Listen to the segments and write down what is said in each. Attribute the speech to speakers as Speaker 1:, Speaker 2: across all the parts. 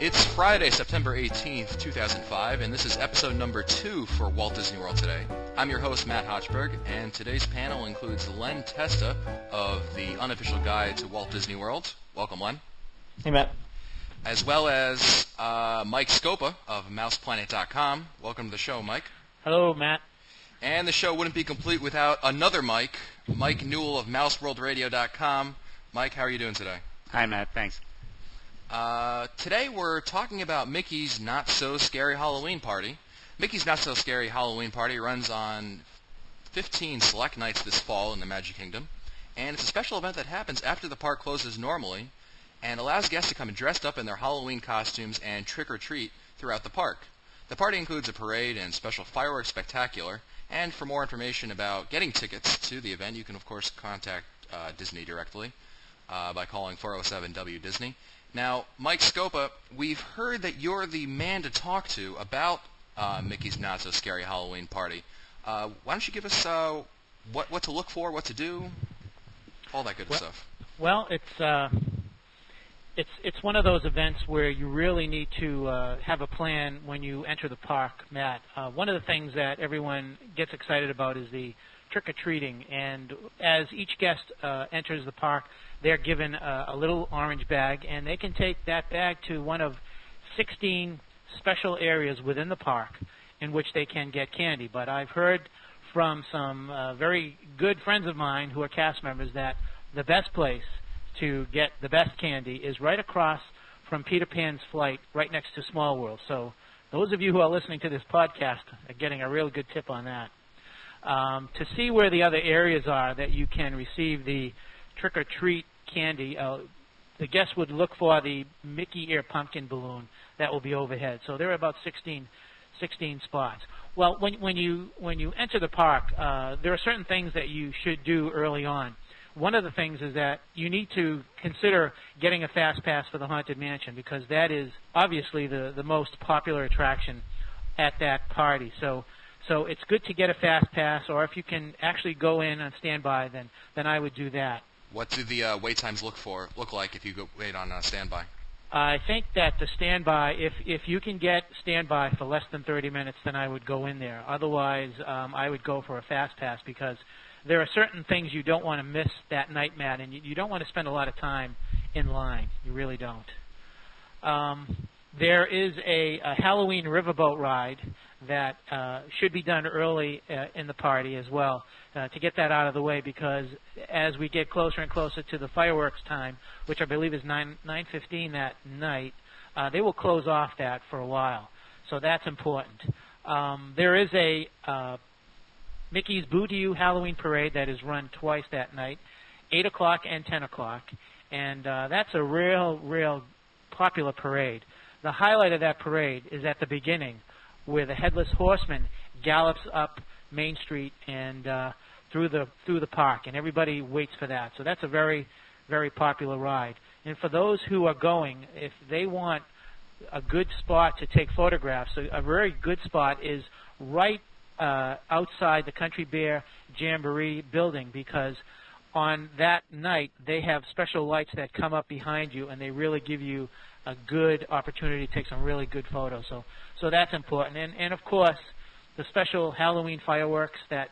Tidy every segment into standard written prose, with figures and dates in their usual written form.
Speaker 1: It's Friday, September 18th, 2005, and this is episode number 2 for Walt Disney World Today. I'm your host, Matt Hochberg, and today's panel includes Len Testa of the Unofficial Guide to Walt Disney World. Welcome, Len.
Speaker 2: Hey, Matt.
Speaker 1: As well as Mike Scopa of MousePlanet.com. Welcome to the show, Mike.
Speaker 2: Hello, Matt.
Speaker 1: And the show wouldn't be complete without another Mike, Mike Newell of MouseWorldRadio.com. Mike, how are you doing today?
Speaker 3: Hi, Matt. Thanks.
Speaker 1: Today we're talking about Mickey's Not So Scary Halloween Party. Mickey's Not So Scary Halloween Party runs on 15 select nights this fall in the Magic Kingdom, and it's a special event that happens after the park closes normally and allows guests to come dressed up in their Halloween costumes and trick-or-treat throughout the park. The party includes a parade and special fireworks spectacular, and for more information about getting tickets to the event, you can of course contact Disney directly by calling 407-WDisney. Now, Mike Scopa, we've heard that you're the man to talk to about Mickey's Not So Scary Halloween Party. Why don't you give us what to look for, what to do, all that good stuff.
Speaker 2: Well, it's one of those events where you really need to have a plan when you enter the park, Matt. One of the things that everyone gets excited about is the trick-or-treating, and as each guest enters the park, they're given a little orange bag, and they can take that bag to one of 16 special areas within the park in which they can get candy. But I've heard from some very good friends of mine who are cast members that the best place to get the best candy is right across from Peter Pan's flight, right next to Small World. So those of you who are listening to this podcast are getting a real good tip on that. To see where the other areas are that you can receive the trick-or-treat candy, the guests would look for the Mickey Ear Pumpkin balloon that will be overhead. So there are about 16 spots. Well, when you enter the park, there are certain things that you should do early on. One of the things is that you need to consider getting a fast pass for the Haunted Mansion, because that is obviously the most popular attraction at that party. So it's good to get a fast pass, or if you can actually go in on standby, then I would do that.
Speaker 1: What do the wait times look like if you go wait on standby?
Speaker 2: I think that the standby, if you can get standby for less than 30 minutes, then I would go in there. Otherwise, I would go for a fast pass, because there are certain things you don't want to miss that night, Matt, and you don't want to spend a lot of time in line. You really don't. There is a Halloween riverboat ride that should be done early in the party as well, to get that out of the way, because as we get closer and closer to the fireworks time, which I believe is 9:15 that night, they will close off that for a while. So that's important. There is a Mickey's Boo to You Halloween Parade that is run twice that night, 8 o'clock and 10 o'clock, and that's a real popular parade. The highlight of that parade is at the beginning, where the Headless Horseman gallops up Main Street and through the park, and everybody waits for that. So that's a very, very popular ride. And for those who are going, if they want a good spot to take photographs, a very good spot is right outside the Country Bear Jamboree building, because on that night they have special lights that come up behind you, and they really give you a good opportunity to take some really good photos. So that's important. And of course, the special Halloween fireworks that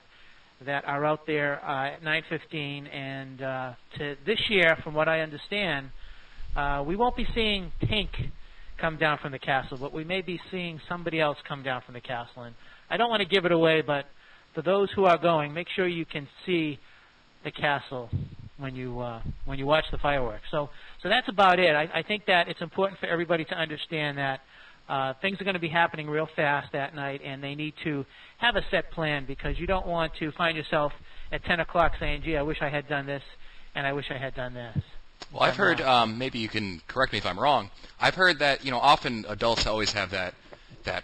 Speaker 2: are out there at 9:15. And to this year, from what I understand, we won't be seeing Pink come down from the castle, but we may be seeing somebody else come down from the castle. And I don't want to give it away, but for those who are going, make sure you can see the castle when you watch the fireworks. So that's about it. I think that it's important for everybody to understand that things are going to be happening real fast that night, and they need to have a set plan, because you don't want to find yourself at 10 o'clock saying, gee, I wish I had done this, and I wish I had done this.
Speaker 1: Well, I've heard, maybe you can correct me if I'm wrong, I've heard that, often adults always have that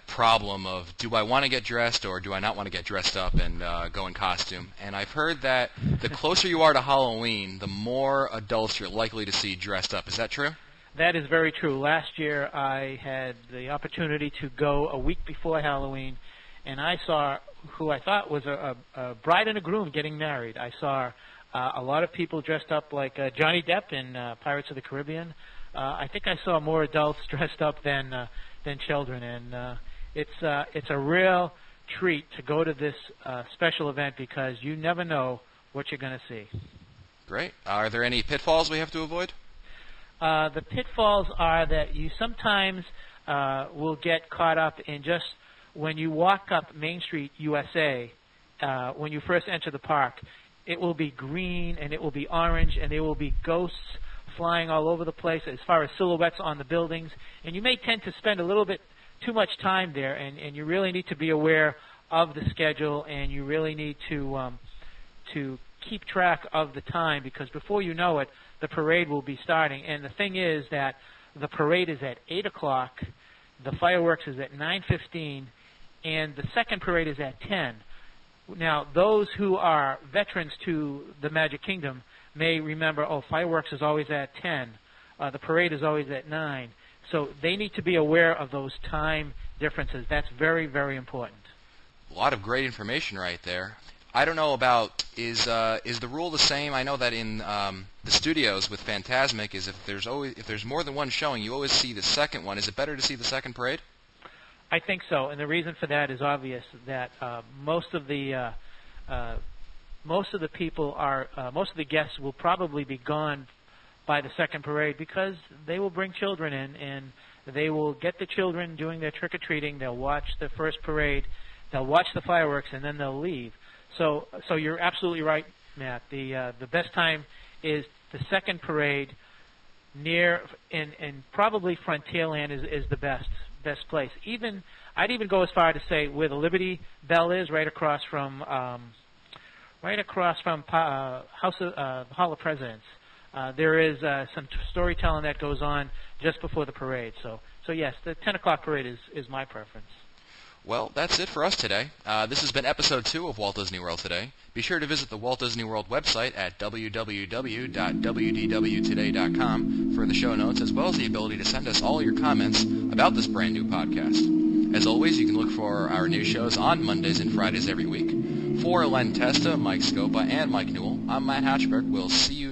Speaker 1: problem of, do I want to get dressed or do I not want to get dressed up and go in costume? And I've heard that the closer you are to Halloween, the more adults you're likely to see dressed up. Is that true?
Speaker 2: That is very true. Last year I had the opportunity to go a week before Halloween, and I saw who I thought was a bride and a groom getting married. I saw a lot of people dressed up like Johnny Depp in Pirates of the Caribbean. I think I saw more adults dressed up than children, and it's a real treat to go to this special event because you never know what you're going to see.
Speaker 1: Great. Are there any pitfalls we have to avoid?
Speaker 2: The pitfalls are that you sometimes will get caught up in just when you walk up Main Street, USA, when you first enter the park, it will be green and it will be orange and there will be ghosts flying all over the place as far as silhouettes on the buildings. And you may tend to spend a little bit too much time there, and you really need to be aware of the schedule, and you really need to keep track of the time, because before you know it, the parade will be starting. And the thing is that the parade is at 8 o'clock, the fireworks is at 9:15, and the second parade is at 10. Now, those who are veterans to the Magic Kingdom may remember, fireworks is always at 10. The parade is always at 9. So they need to be aware of those time differences. That's very, very important.
Speaker 1: A lot of great information right there. I don't know about, is the rule the same? I know that in the studios with Fantasmic is if there's more than one showing, you always see the second one. Is it better to see the second parade?
Speaker 2: I think so, and the reason for that is obvious. That most of the guests will probably be gone by the second parade because they will bring children in, and they will get the children doing their trick-or-treating. They'll watch the first parade, they'll watch the fireworks, and then they'll leave. So you're absolutely right, Matt. The best time is the second parade near, and probably Frontierland is the best place. I'd even go as far to say where the Liberty Bell is, right across from Hall of Presidents. There is some storytelling that goes on just before the parade. So yes, the 10 o'clock parade is my preference.
Speaker 1: Well, that's it for us today. This has been episode 2 of Walt Disney World Today. Be sure to visit the Walt Disney World website at www.wdwtoday.com for the show notes, as well as the ability to send us all your comments about this brand new podcast. As always, you can look for our new shows on Mondays and Fridays every week. For Len Testa, Mike Scopa, and Mike Newell, I'm Matt Hatchberg. We'll see you